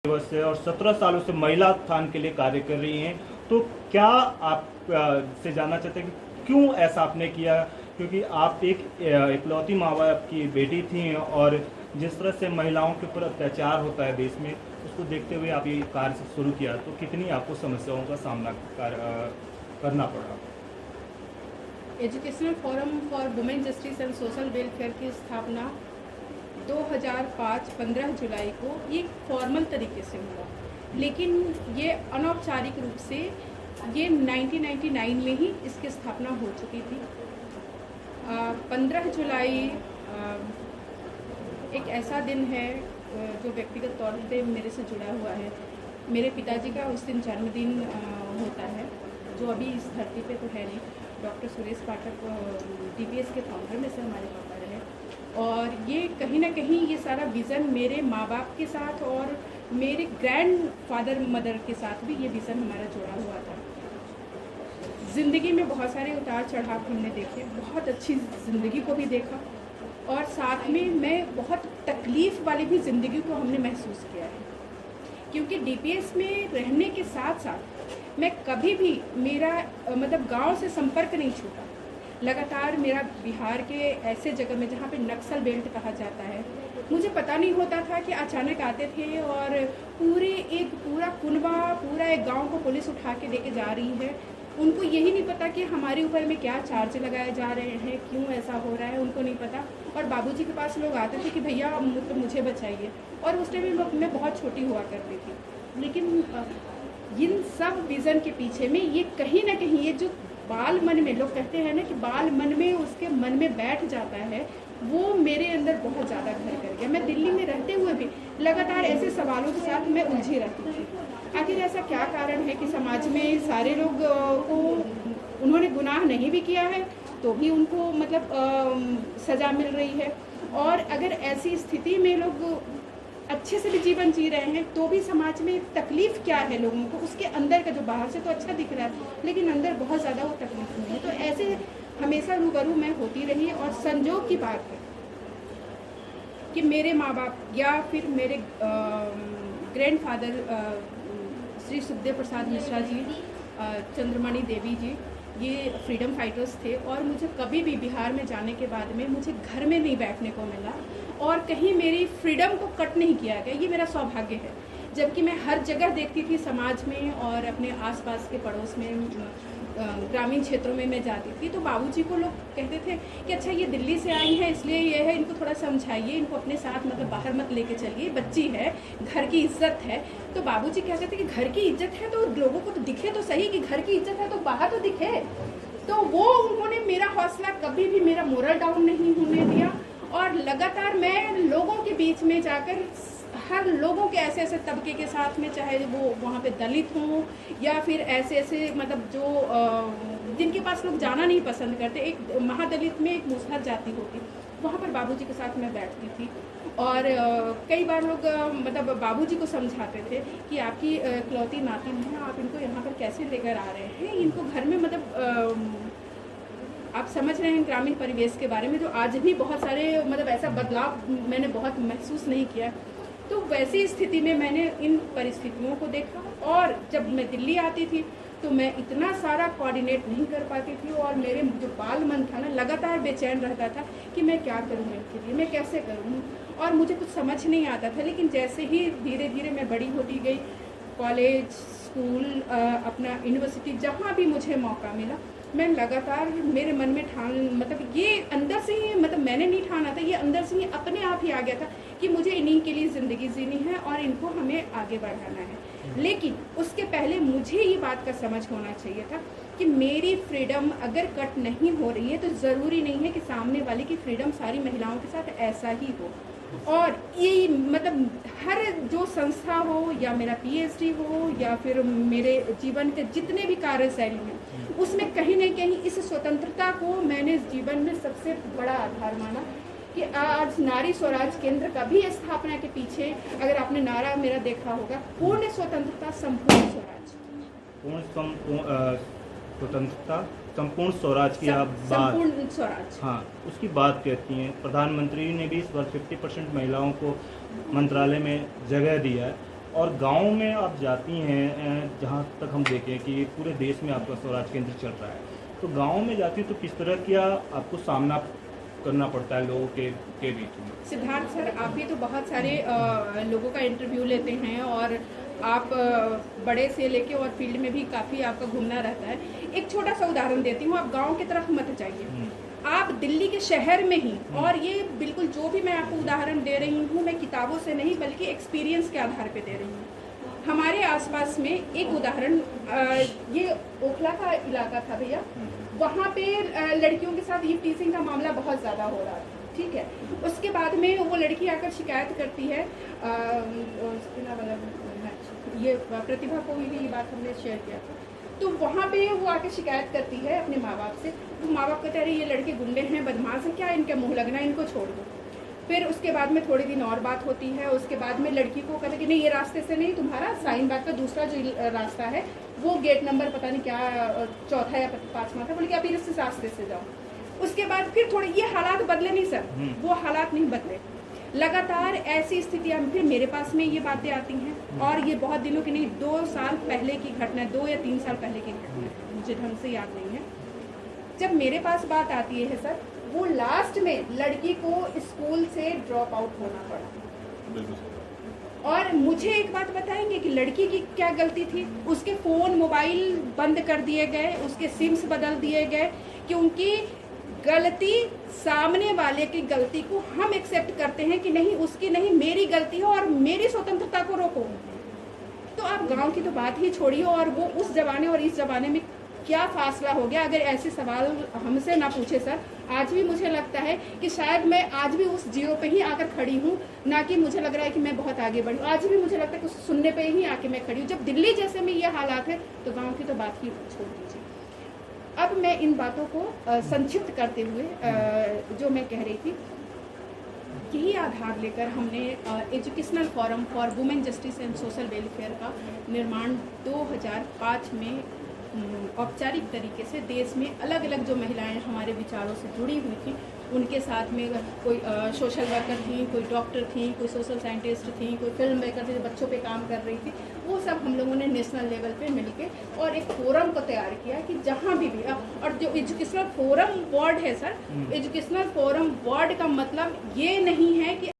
दिवस से और 17 सालों से महिला उत्थान के लिए कार्य कर रही हैं। तो क्या आप से जानना चाहते हैं कि क्यों ऐसा आपने किया, क्योंकि आप एक इकलौती माँ बाप की बेटी थी और जिस तरह से महिलाओं के ऊपर अत्याचार होता है देश में, उसको देखते हुए आप ये कार्य शुरू किया, तो कितनी आपको समस्याओं का सामना करना पड़ा? Educational forum for women justice and social welfare की स्थापना 2005 15 जुलाई को एक फॉर्मल तरीके से हुआ, लेकिन ये अनौपचारिक रूप से ये 1999 में ही इसकी स्थापना हो चुकी थी। 15 जुलाई एक ऐसा दिन है जो व्यक्तिगत तौर पे मेरे से जुड़ा हुआ है। मेरे पिताजी का उस दिन जन्मदिन होता है, जो अभी इस धरती पे तो है नहीं। डॉक्टर सुरेश पाठक DPS के फाउंडर में से हमारे पापा रहे, और ये कहीं ना कहीं ये सारा विज़न मेरे माँ बाप के साथ और मेरे ग्रैंड फादर मदर के साथ भी ये विज़न हमारा जुड़ा हुआ था। ज़िंदगी में बहुत सारे उतार चढ़ाव हमने देखे, बहुत अच्छी ज़िंदगी को भी देखा, और साथ में मैं बहुत तकलीफ़ वाली भी ज़िंदगी को हमने महसूस किया है। क्योंकि DPS में रहने के साथ साथ मैं कभी भी मेरा मतलब गांव से संपर्क नहीं छूटा। लगातार मेरा बिहार के ऐसे जगह में जहाँ पे नक्सल बेल्ट कहा जाता है, मुझे पता नहीं होता था कि अचानक आते थे और पूरा कुनबा, पूरा एक गांव को पुलिस उठा के लेके जा रही है। उनको यही नहीं पता कि हमारे ऊपर में क्या चार्ज लगाए जा रहे हैं, क्यों ऐसा हो रहा है, उनको नहीं पता। और बाबूजी के पास लोग आते थे कि भैया मुझे बचाइए, और उस टाइम में मैं बहुत छोटी हुआ करती थी। लेकिन इन सब विज़न के पीछे में ये कहीं ना कहीं ये जो बाल मन में, लोग कहते हैं ना कि बाल मन में उसके मन में बैठ जाता है, वो मेरे अंदर बहुत ज़्यादा घर कर गया। मैं दिल्ली में रहते हुए भी लगातार ऐसे सवालों के साथ मैं उलझी रहती थी। आखिर ऐसा क्या कारण है कि समाज में सारे लोग को उन्होंने गुनाह नहीं भी किया है तो भी उनको मतलब सज़ा मिल रही है, और अगर ऐसी स्थिति में लोग अच्छे से भी जीवन जी रहे हैं तो भी समाज में तकलीफ़ क्या है लोगों को, उसके अंदर का जो बाहर से तो अच्छा दिख रहा है लेकिन अंदर बहुत ज़्यादा वो तकलीफ नहीं है। तो ऐसे हमेशा रूबरू मैं होती रही, और संजोग की बात है कि मेरे माँ बाप या फिर मेरे ग्रैंडफादर श्री सुखदेव प्रसाद मिश्रा जी, चंद्रमणि देवी जी, ये फ्रीडम फाइटर्स थे, और मुझे कभी भी बिहार में जाने के बाद में मुझे घर में नहीं बैठने को मिला और कहीं मेरी फ्रीडम को कट नहीं किया गया। ये मेरा सौभाग्य है। जबकि मैं हर जगह देखती थी समाज में और अपने आसपास के पड़ोस में, ग्रामीण क्षेत्रों में मैं जाती थी, तो बाबूजी को लोग कहते थे कि अच्छा ये दिल्ली से आई हैं इसलिए ये है, इनको थोड़ा समझाइए, इनको अपने साथ मतलब बाहर मत लेके चलिए, बच्ची है, घर की इज्जत है। तो बाबूजी कहते थे कि घर की इज्जत है तो लोगों को तो दिखे तो सही कि घर की इज्जत है तो बाहर तो दिखे। तो वो उन्होंने मेरा हौसला कभी भी, मेरा मोरल डाउन नहीं होने दिया, और लगातार मैं लोगों के बीच में जाकर हर लोगों के ऐसे ऐसे तबके के साथ में, चाहे वो वहाँ पे दलित हों या फिर ऐसे ऐसे मतलब जो जिनके पास लोग जाना नहीं पसंद करते, एक महादलित में एक मुसहर जाति होती, वहाँ पर बाबूजी के साथ मैं बैठती थी। और कई बार लोग मतलब बाबूजी को समझाते थे कि आपकी इकलौती नातिन है, आप इनको यहाँ पर कैसे लेकर आ रहे हैं, इनको घर में मतलब आप समझ रहे हैं ग्रामीण परिवेश के बारे में, जो आज भी बहुत सारे मतलब ऐसा बदलाव मैंने बहुत महसूस नहीं किया। तो वैसी स्थिति में मैंने इन परिस्थितियों को देखा, और जब मैं दिल्ली आती थी तो मैं इतना सारा कोऑर्डिनेट नहीं कर पाती थी, और मेरे जो बाल मन था ना लगातार बेचैन रहता था कि मैं क्या करूँ इनके लिए, मैं कैसे करूँ, और मुझे कुछ समझ नहीं आता था। लेकिन जैसे ही धीरे धीरे मैं बड़ी होती गई, कॉलेज, स्कूल, अपना यूनिवर्सिटी, जहाँ भी मुझे मौका मिला, मैं लगातार मेरे मन में मतलब ये अंदर से ही, मतलब मैंने नहीं ठाना था, ये अंदर से ही अपने आप ही आ गया था कि मुझे इन्हीं के लिए ज़िंदगी जीनी है और इनको हमें आगे बढ़ाना है। लेकिन उसके पहले मुझे ये बात का समझ होना चाहिए था कि मेरी फ्रीडम अगर कट नहीं हो रही है तो ज़रूरी नहीं है कि सामने वाले की फ्रीडम सारी महिलाओं के साथ ऐसा ही हो। और ये मतलब हर जो संस्था हो या मेरा PhD हो या फिर मेरे जीवन के जितने भी कार्यशैली हैं, उसमें कहीं ना कहीं इस स्वतंत्रता को मैंने जीवन में सबसे बड़ा आधार माना कि आज नारी स्वराज केंद्र का भी स्थापना के पीछे अगर आपने नारा मेरा देखा होगा, पूर्ण स्वतंत्रता संपूर्ण स्वराज, स्वतंत्रता संपूर्ण स्वराज की आप बात, संपूर्ण स्वराज, हाँ, उसकी बात कहती हैं। प्रधानमंत्री ने भी इस बार 50% महिलाओं को मंत्रालय में जगह दिया है। और गांव में आप जाती हैं, जहां तक हम देखें कि पूरे देश में आपका स्वराज केंद्र चल रहा है, तो गांव में जाती है तो किस तरह का आपको सामना करना पड़ता है लोगों के बीच में? सिद्धार्थ सर, आप भी तो बहुत सारे लोगों का इंटरव्यू लेते हैं और आप बड़े से लेके और फील्ड में भी काफ़ी आपका घूमना रहता है। एक छोटा सा उदाहरण देती हूँ, आप गांव की तरफ मत जाइए, आप दिल्ली के शहर में ही, और ये बिल्कुल जो भी मैं आपको उदाहरण दे रही हूँ मैं किताबों से नहीं बल्कि एक्सपीरियंस के आधार पे दे रही हूँ। हमारे आसपास में एक उदाहरण, ये ओखला का इलाका था भैया, वहाँ पे लड़कियों के साथ ये टीजिंग का मामला बहुत ज़्यादा हो रहा था, ठीक है। उसके बाद में वो लड़की आकर शिकायत करती है, ये प्रतिभा को भी ये बात हमने शेयर किया था, तो वहाँ पे वो आके शिकायत करती है अपने माँ बाप से। तो माँ बाप कहते हैं अरे ये लड़के गुंडे हैं, बदमाश है, क्या इनके मुँह लगना, इनको छोड़ दो। फिर उसके बाद में थोड़ी दिन और बात होती है, उसके बाद में लड़की को कहते कि नहीं ये रास्ते से नहीं, तुम्हारा साइनबाग का दूसरा जो रास्ता है वो गेट नंबर पता नहीं क्या चौथा या पाँचवा था, बोले कि आप इस रास्ते से जाओ। उसके बाद फिर थोड़े ये हालात बदले नहीं सर, वो हालात नहीं बदले, लगातार ऐसी स्थितियाँ फिर मेरे पास में ये बातें आती हैं। और ये बहुत दिनों की नहीं, 2 साल पहले की घटना है, 2 या 3 साल पहले की घटना है, मुझे ढंग से याद नहीं है। जब मेरे पास बात आती है सर, वो लास्ट में लड़की को स्कूल से ड्रॉप आउट होना पड़ा। और मुझे एक बात बताएंगे कि लड़की की क्या गलती थी? उसके फ़ोन मोबाइल बंद कर दिए गए, उसके सिम्स बदल दिए गए, क्योंकि गलती सामने वाले की गलती को हम एक्सेप्ट करते हैं कि नहीं उसकी नहीं मेरी गलती है और मेरी स्वतंत्रता को रोको। तो आप गांव की तो बात ही छोड़िए, और वो उस जमाने और इस जमाने में क्या फासला हो गया। अगर ऐसे सवाल हमसे ना पूछे सर, आज भी मुझे लगता है कि शायद मैं आज भी उस जीरो पे ही आकर खड़ी हूँ, ना कि मुझे लग रहा है कि मैं बहुत आगे बढ़ी हूँ। आज भी मुझे लगता है कि सुनने पे ही आके मैं खड़ी हूँ। जब दिल्ली जैसे में ये हालात है तो गाँव की तो बात ही छोड़ दीजिए। अब मैं इन बातों को संक्षिप्त करते हुए जो मैं कह रही थी, यही आधार लेकर हमने educational forum for women justice and social welfare का निर्माण 2005 में औपचारिक तरीके से देश में अलग अलग जो महिलाएं हमारे विचारों से जुड़ी हुई थी, उनके साथ में कोई सोशल वर्कर थी, कोई डॉक्टर थी, कोई सोशल साइंटिस्ट थी, कोई फिल्म मेकर थी जो बच्चों पे काम कर रही थी, वो सब हम लोगों ने नेशनल लेवल पे मिलके और एक फोरम को तैयार किया कि जहाँ भी और जो एजुकेशनल फोरम बोर्ड है सर, एजुकेशनल फोरम बोर्ड का मतलब ये नहीं है कि